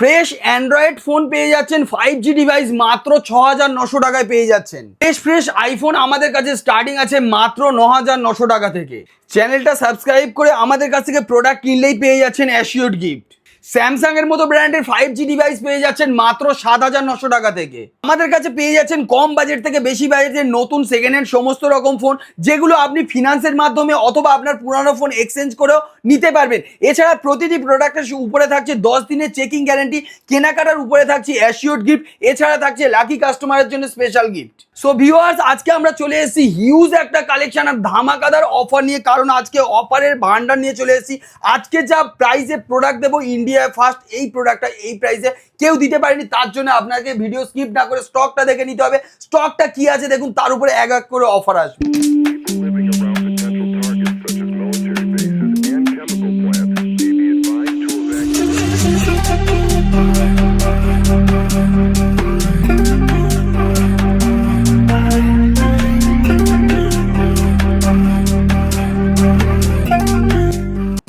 Fresh Android phone পেয়ে যাচ্ছেন 5G device মাত্র 6,900 টাকায় পেয়ে যাচ্ছেন। ফ্রেশ আইফোন আমাদের কাছে স্টার্টিং আছে মাত্র 9,900 টাকা থেকে। চ্যানেলটা সাবস্ক্রাইব করে আমাদের কাছ থেকে প্রোডাক্ট কিনলেই পেয়ে যাচ্ছেন অ্যাসিওর গিফট। স্যামসাং এর মতো ব্র্যান্ডের 5G ডিভাইস পেয়ে যাচ্ছেন মাত্র 7,900 টাকা থেকে। আমাদের কাছে পেয়ে যাচ্ছেন কম বাজেট থেকে বেশি বাজেটের নতুন সেকেন্ড হ্যান্ড সমস্ত রকম ফোন, যেগুলো আপনি ফিনান্সের মাধ্যমে অথবা আপনার পুরানো ফোন এক্সচেঞ্জ করেও নিতে পারবেন। এছাড়া প্রতিটি প্রোডাক্টের উপরে থাকছে 10 দিনের চেকিং গ্যারান্টি, কেনাকাটার উপরে থাকছে অ্যাসিওর গিফট, এছাড়া থাকছে লাকি কাস্টমারের জন্য স্পেশাল গিফট। সো ভিউয়ার্স, আজকে আমরা চলে এসেছি হিউজ একটা কালেকশন আর ধামাকাদার অফার নিয়ে, কারণ আজকে অফারের ভান্ডার নিয়ে চলে এসেছি। আজকে যা প্রাইসে প্রোডাক্ট দেবো, ইন্ডিয়ায় ফার্স্ট এই প্রোডাক্টটা এই প্রাইসে কেউ দিতে পারেনি। তার জন্য আপনাকে ভিডিও স্কিপ না করে স্টকটা দেখে নিতে হবে। স্টকটা কি আছে দেখুন, তার উপরে এক এক করে অফার আসবে।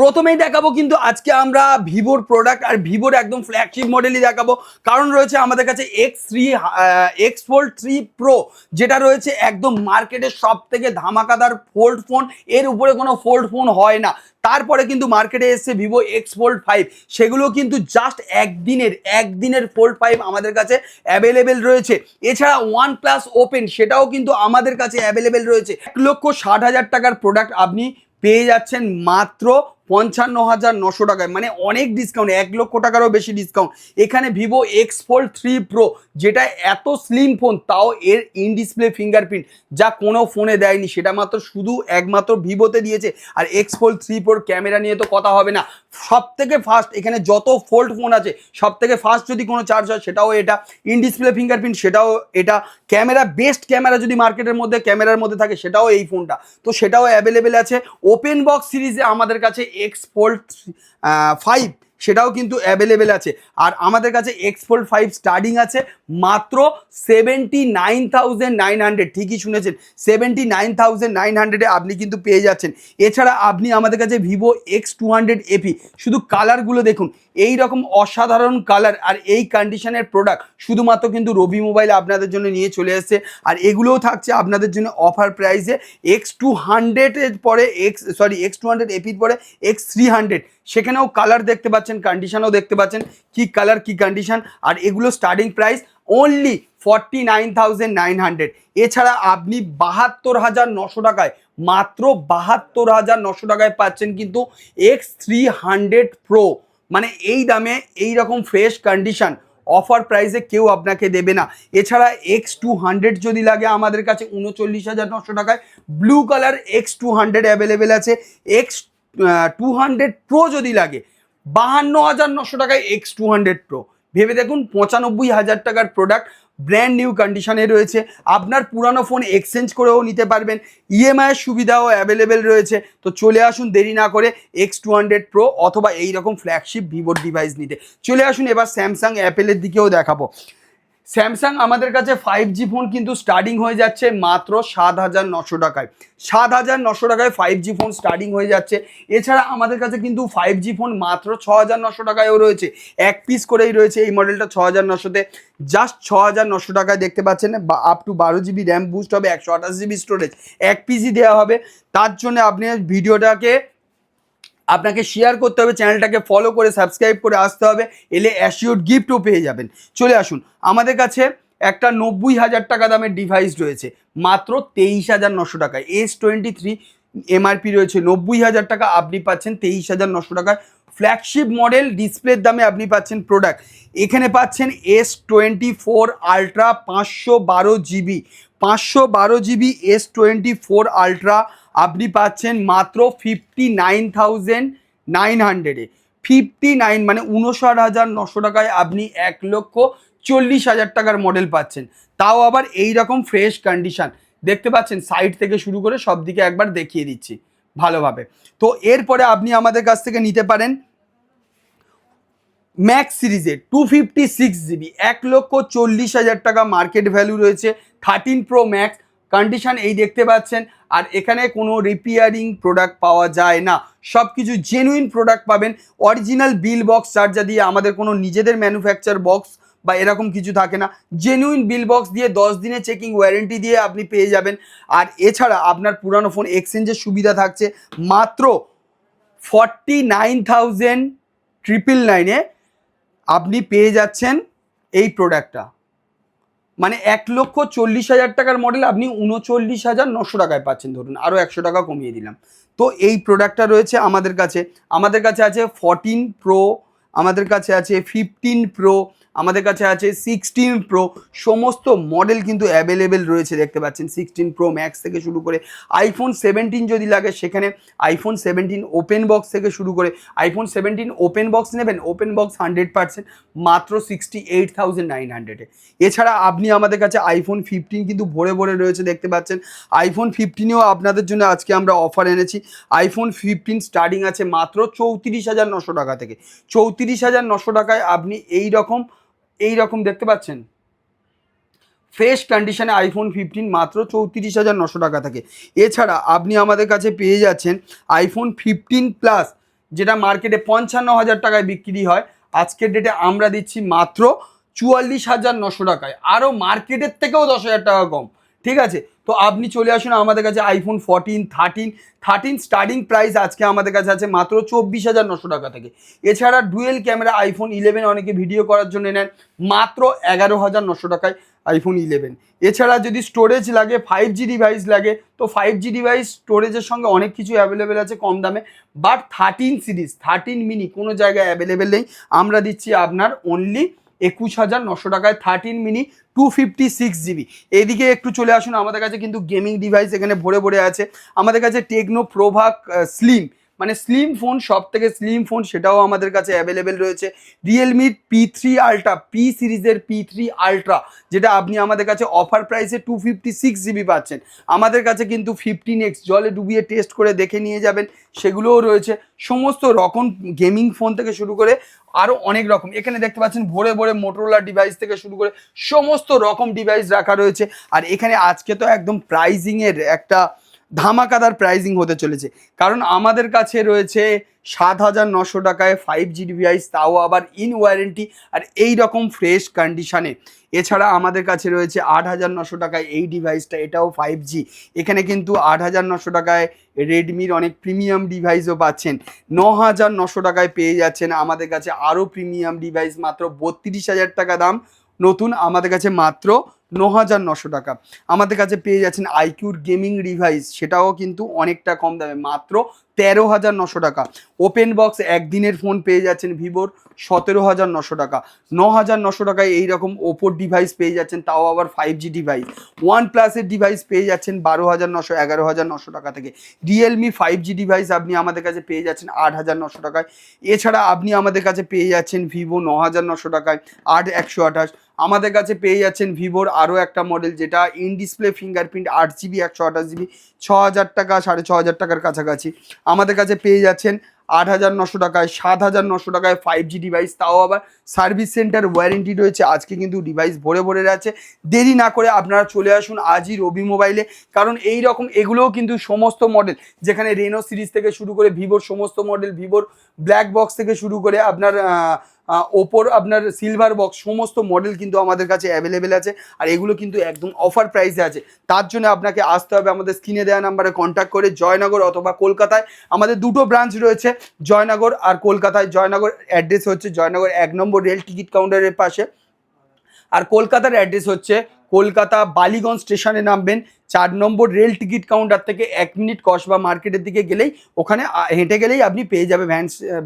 প্রথমেই দেখাবো কিন্তু আজকে আমরা ভিভোর প্রোডাক্ট, আর ভিভোর একদম ফ্ল্যাগশিপ মডেলই দেখাবো। কারণ রয়েছে আমাদের কাছে X Fold 3 Pro, যেটা রয়েছে একদম মার্কেটের সব থেকে ধামাকাদার ফোল্ড ফোন। এর উপরে কোনো ফোল্ড ফোন হয় না। তারপরে কিন্তু মার্কেটে এসছে ভিভো X Fold 5, সেগুলো কিন্তু জাস্ট একদিনের Fold 5 আমাদের কাছে অ্যাভেলেবেল রয়েছে। এছাড়া OnePlus Open, সেটাও কিন্তু আমাদের কাছে অ্যাভেলেবেল রয়েছে। 1,60,000 টাকার প্রোডাক্ট আপনি পেয়ে যাচ্ছেন মাত্র 55,900 টাকায়, মানে অনেক ডিসকাউন্ট, 1 লক্ষ টাকারও বেশি ডিসকাউন্ট। এখানে ভিভো X Fold 3 Pro, যেটা এত স্লিম ফোন, তাও এর ইন ডিসপ্লে ফিঙ্গারপ্রিন্ট যা কোনো ফোনে দেয়নি, সেটা মাত্র একমাত্র ভিভোতে দিয়েছে। আর X Fold 3 Pro ক্যামেরা নিয়ে তো কথা হবে না, সব থেকে ফাস্ট। এখানে যত ফোল্ড ফোন আছে সব থেকে ফাস্ট যদি কোনো চার্জ হয় সেটাও এটা, ইন ডিসপ্লে ফিঙ্গারপ্রিন্ট সেটাও এটা, ক্যামেরা বেস্ট ক্যামেরা যদি মার্কেটের মধ্যে ক্যামেরার মধ্যে থাকে সেটাও এই ফোনটা, তো সেটাও অ্যাভেলেবেল আছে। ওপেন বক্স সিরিজে আমাদের কাছে X Fold 5, সেটাও কিন্তু অ্যাভেলেবেল আছে। আর আমাদের কাছে X Fold 5 স্টার্টিং আছে মাত্র 79,900, ঠিকই শুনেছেন, 79,900 আপনি কিন্তু পেয়ে যাচ্ছেন। এছাড়া আপনি আমাদের কাছে ভিভো X200 FE, শুধু কালারগুলো দেখুন, এই রকম অসাধারণ কালার আর এই কন্ডিশনের প্রোডাক্ট শুধুমাত্র কিন্তু রবি মোবাইল আপনাদের জন্য নিয়ে চলে এসেছে। আর এগুলোও থাকছে আপনাদের জন্য অফার প্রাইসে। X200 এর পরে X200 FE পরে X300, সেখানেও কালার দেখতে পাচ্ছেন, কন্ডিশনও দেখতে পাচ্ছেন, কি কালার কি কন্ডিশন। আর এগুলো স্টার্টিং প্রাইস অনলি 49,900। এছাড়া আপনি 72,900 টাকায়, মাত্র 72,900 টাকায় পাচ্ছেন কিন্তু X300 Pro। মানে এই দামে এই রকম ফ্রেশ কন্ডিশন অফার প্রাইসে কেউ আপনাকে দেবে না। এছাড়া X200 যদি লাগে আমাদের কাছে 39,900 টাকায় ব্লু কালার X200 অ্যাভেলেবেল আছে। X200 Pro যদি লাগে 52,900 টাকায় X200 Pro। ভেবে দেখুন, 95,000 টাকার প্রোডাক্ট ব্র্যান্ড নিউ কন্ডিশনে রয়েছে। আপনার পুরানো ফোন এক্সচেঞ্জ করেও নিতে পারবেন, ইএমআই এর সুবিধাও অ্যাভেলেবেল রয়েছে। তো চলে আসুন দেরি না করে X200 Pro অথবা এই রকম ফ্ল্যাগশিপ ভিভোর ডিভাইস নিতে। চলে আসুন এবার স্যামসাং অ্যাপেলের দিকেও দেখাবো। স্যামসাং আমাদের কাছে 5G ফোন কিন্তু স্টার্টিং হয়ে যাচ্ছে মাত্র 7,900 টাকায়। 7,900 টাকায় 5G ফোন স্টার্টিং হয়ে যাচ্ছে। এছাড়া আমাদের কাছে কিন্তু 5G ফোন মাত্র 6,900 টাকায়ও রয়েছে, এক পিস করেই রয়েছে এই মডেলটা 6,900-তে। জাস্ট 6,900 টাকায় দেখতে পাচ্ছেন, up to 12GB RAM boost হবে, 128GB স্টোরেজ, এক পিসই দেওয়া হবে। তার জন্য আপনি ভিডিওটাকে আপনাকে শেয়ার করতে হবে, চ্যানেলটাকে ফলো করে সাবস্ক্রাইব করে আসতে হবে, এলে অ্যাসিওর গিফটও পেয়ে যাবেন। চলে আসুন, আমাদের কাছে একটা 90,000 টাকা দামের ডিভাইস রয়েছে মাত্র 23,900 টাকায়। S23 এমআরপি রয়েছে 90,000 টাকা, আপনি পাচ্ছেন 23,900 টাকায়। ফ্ল্যাগশিপ মডেল ডিসপ্লের দামে আপনি পাচ্ছেন প্রোডাক্ট। এখানে পাচ্ছেন S24 ultra 512GB S24 ultra আপনি পাচ্ছেন মাত্র 59,900-এ। 59 মানে 59,900 টাকায় আপনি 1,40,000 টাকার মডেল পাচ্ছেন, তাও আবার এই রকম ফ্রেশ কন্ডিশন। দেখতে পাচ্ছেন সাইড থেকে শুরু করে সব দিকে একবার দেখিয়ে দিচ্ছি ভালোভাবে। তো এরপরে আপনি আমাদের কাছ থেকে নিতে পারেন ম্যাক্স সিরিজে 256GB, 1,40,000 টাকা মার্কেট ভ্যালু রয়েছে। 13 Pro Max কন্ডিশন এই দেখতে পাচ্ছেন। আর এখানে কোনো রিপেয়ারিং প্রোডাক্ট পাওয়া যায় না, সব কিছু জেনুইন প্রোডাক্ট পাবেন। অরিজিনাল বিল বক্স চার্জার দিয়ে, আমাদের কোনো নিজেদের ম্যানুফ্যাকচার বক্স বা এরকম কিছু থাকে না, জেনুইন বিল বক্স দিয়ে 10 দিনের চেকিং ওয়ারেন্টি দিয়ে আপনি পেয়ে যাবেন। আর এছাড়া আপনার পুরানো ফোন এক্সচেঞ্জের সুবিধা থাকছে মাত্র 49,999 আপনি পেয়ে যাচ্ছেন এই প্রোডাক্টটা। মানে 1,40,000 টাকার মডেল আপনি 39,900 টাকায় পাচ্ছেন, ধরুন আরও 100 টাকা কমিয়ে দিলাম। তো এই প্রোডাক্টটা রয়েছে আমাদের কাছে। আমাদের কাছে আছে 14 প্রো, আমাদের কাছে আছে 15 প্রো, আমাদের কাছে আছে 16 প্রো, সমস্ত মডেল কিন্তু অ্যাভেলেবেল রয়েছে দেখতে পাচ্ছেন। 16 প্রো ম্যাক্স থেকে শুরু করে আইফোন 17 যদি লাগে সেখানে আইফোন 17 ওপেন বক্স থেকে শুরু করে, আইফোন 17 ওপেন বক্স নেবেন, ওপেন বক্স 100% মাত্র 68,900-এ। এছাড়া আপনি আমাদের কাছে আইফোন 15 কিন্তু ভরে ভরে রয়েছে দেখতে পাচ্ছেন। আইফোন 15এও আপনাদের জন্য আজকে আমরা অফার এনেছি। আইফোন 15 স্টার্টিং আছে মাত্র 34,900 টাকা থেকে। 34,900 টাকায় আপনি এই রকম দেখতে পাচ্ছেন ফ্রেশ কন্ডিশনে আইফোন 15 মাত্র 34,900 টাকা থেকে। এছাড়া আপনি আমাদের কাছে পেয়ে যাচ্ছেন আইফোন 15 প্লাস, যেটা মার্কেটে 55,000 টাকায় বিক্রি হয়, আজকের ডেটে আমরা দিচ্ছি মাত্র 44,900 টাকায়, আরও মার্কেটের থেকেও 10,000 টাকা কম। ঠিক আছে, তো আপনি চলে আসুন আমাদের কাছে। আইফোন 14, 13 স্টার্টিং প্রাইস আজকে আমাদের কাছে আছে মাত্র 24,900 টাকা থেকে। এছাড়া ডুয়েল ক্যামেরা আইফোন 11 অনেকে ভিডিও করার জন্য নেন মাত্র 11,900 টাকায় আইফোন 11। এছাড়া যদি স্টোরেজ লাগে, 5G ডিভাইস লাগে, তো 5G ডিভাইস স্টোরেজের সঙ্গে অনেক কিছু অ্যাভেলেবেল আছে কম দামে। বাট 13 সিরিজ, 13 মিনি কোনো জায়গায় অ্যাভেলেবেল নেই, আমরা দিচ্ছি আপনার অনলি 21,900 টাকায় 13 মিনি 256 GB। এদিকে একটু চলে আসুন, আমাদের কাছে কিন্তু গেমিং ডিভাইস এখানে ভরে ভরে আছে। আমাদের কাছে টেকনো প্রোভাক স্লিম, মানে স্লিম ফোন, সব থেকে স্লিম ফোন, সেটাও আমাদের কাছে অ্যাভেলেবেল রয়েছে। রিয়েলমির P3 আলট্রা, পি সিরিজের P3 আলট্রা, যেটা আপনি আমাদের কাছে অফার প্রাইসে 256 GB পাচ্ছেন। আমাদের কাছে কিন্তু 15X জলে ডুবিয়ে টেস্ট করে দেখে নিয়ে যাবেন, সেগুলোও রয়েছে। সমস্ত রকম গেমিং ফোন থেকে শুরু করে আরও অনেক রকম, এখানে দেখতে পাচ্ছেন ভরে ভরে মোটরোলা ডিভাইস থেকে শুরু করে সমস্ত রকম ডিভাইস রাখা রয়েছে। আর এখানে আজকে তো একদম প্রাইজিংয়ের একটা ধামাকাদার প্রাইজিং হতে চলেছে, কারণ আমাদের কাছে রয়েছে 7,900 টাকায় 5G ডিভাইস, তাও আবার ইন ওয়ারেন্টি আর এই রকম ফ্রেশ কন্ডিশনে। এছাড়া আমাদের কাছে রয়েছে 8,900 টাকায় এই ডিভাইসটা, এটাও 5G। এখানে কিন্তু 8,900 টাকায় রেডমির অনেক প্রিমিয়াম ডিভাইসও পাচ্ছেন। 9,900 টাকায় পেয়ে যাচ্ছেন আমাদের কাছে আরও প্রিমিয়াম ডিভাইস, মাত্র 32,000 টাকা দাম নতুন, আমাদের কাছে মাত্র 9,900 টাকা। আমাদের কাছে পেয়ে যাচ্ছেন আইকিউর গেমিং ডিভাইস, সেটাও কিন্তু অনেকটা কম দামে, মাত্র 13,900 টাকা। ওপেন বক্স একদিনের ফোন পেয়ে যাচ্ছেন ভিভোর 17,900 টাকা। 9,900 টাকায় এইরকম ওপোর ডিভাইস পেয়ে যাচ্ছেন, তাও আবার 5G ডিভাইস। ওয়ান প্লাসের ডিভাইস পেয়ে যাচ্ছেন 12,900, 11,900 টাকা থেকে। রিয়েলমি 5G ডিভাইস আপনি আমাদের কাছে পেয়ে যাচ্ছেন 8,900 টাকায়। এছাড়া আপনি আমাদের কাছে পেয়ে যাচ্ছেন ভিভো 9,900 টাকায় 8/128। আমাদের কাছে পেয়ে যাচ্ছেন ভিভোর আরও একটা মডেল, যেটা in display fingerprint 8GB 128GB, 6,000 টাকা 6,500 টাকার কাছাকাছি। আমাদের কাছে পেয়ে যাচ্ছেন 8,900 টাকায়, 7,900 টাকায় 5G ডিভাইস, তাও আবার সার্ভিস সেন্টার ওয়ারেন্টি রয়েছে। আজকে কিন্তু ডিভাইস ভরে ভরে আছে, দেরি না করে আপনারা চলে আসুন আজই রবি মোবাইলে, কারণ এই রকম এগুলোও কিন্তু সমস্ত মডেল, যেখানে রেনো সিরিজ থেকে শুরু করে ভিভোর সমস্ত মডেল, ভিভোর ব্ল্যাক বক্স থেকে শুরু করে আপনার ওপোর আপনার সিলভার বক্স, সমস্ত মডেল কিন্তু আমাদের কাছে অ্যাভেলেবেল আছে। আর এগুলো কিন্তু একদম অফার প্রাইসে আছে, তার জন্য আপনাকে আসতে হবে আমাদের স্ক্রিনে দেওয়া নাম্বারে কন্ট্যাক্ট করে। জয়নগর অথবা কলকাতায় আমাদের দুটো ব্রাঞ্চ রয়েছে, জয়নগর আর কলকাতায়। জয়নগর অ্যাড্রেস হচ্ছে জয়নগর 1 নম্বর রেল টিকিট কাউন্টারের পাশে, আর কলকাতার অ্যাড্রেস হচ্ছে কলকাতা বালিগঞ্জ স্টেশনে নামবেন, 4 নম্বর রেল টিকিট কাউন্টার থেকে 1 মিনিট কসবা মার্কেটের দিকে গেলেই, ওখানে হেঁটে গেলেই আপনি পেয়ে যাবে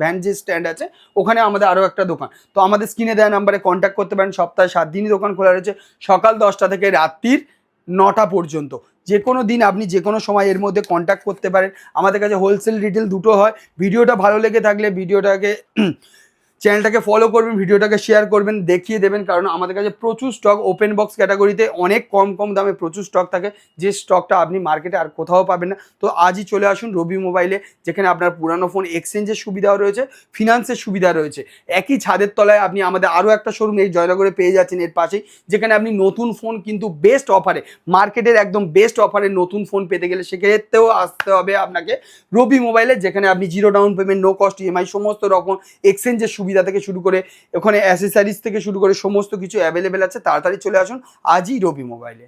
ভ্যান যে স্ট্যান্ড আছে, ওখানে আমাদের আরও একটা দোকান। তো আমাদের স্ক্রিনে দেওয়া নাম্বারে কন্ট্যাক্ট করতে পারেন। সপ্তাহে 7 দিনই দোকান খোলা রয়েছে, সকাল 10টা থেকে রাত্রির 9টা পর্যন্ত। যে কোনো দিন আপনি যে কোনো সময় এর মধ্যে কন্ট্যাক্ট করতে পারেন। আমাদের কাছে হোলসেল রিটেল দুটো হয়। ভিডিওটা ভালো লেগে থাকলে ভিডিওটাকে চ্যানেলটাকে ফলো করবেন, ভিডিওটাকে শেয়ার করবেন, দেখিয়ে দেবেন, কারণ আমাদের কাছে প্রচুর স্টক ওপেন বক্স ক্যাটাগরিতে অনেক কম কম দামে প্রচুর স্টক থাকে, যে স্টকটা আপনি মার্কেটে আর কোথাও পাবেন না। তো আজই চলে আসুন রবি মোবাইলে, যেখানে আপনার পুরানো ফোন এক্সচেঞ্জের সুবিধাও রয়েছে, ফিনান্সের সুবিধা রয়েছে। একই ছাদের তলায় আপনি আমাদের আরও একটা শোরুম এই জয়নগরে পেয়ে যাচ্ছেন এর পাশেই, যেখানে আপনি নতুন ফোন কিন্তু বেস্ট অফারে, মার্কেটের একদম বেস্ট অফারে নতুন ফোন পেতে গেলে সেক্ষেত্রেও আসতে হবে আপনাকে রবি মোবাইলে, যেখানে আপনি zero down payment, no cost EMI, সমস্ত রকম এক্সচেঞ্জের সুবিধা থেকে শুরু করে ওখানে অ্যাসেসারিজ থেকে শুরু করে সমস্ত কিছু অ্যাভেলেবেল আছে। তাড়াতাড়ি চলে আসুন আজই রবি মোবাইলে।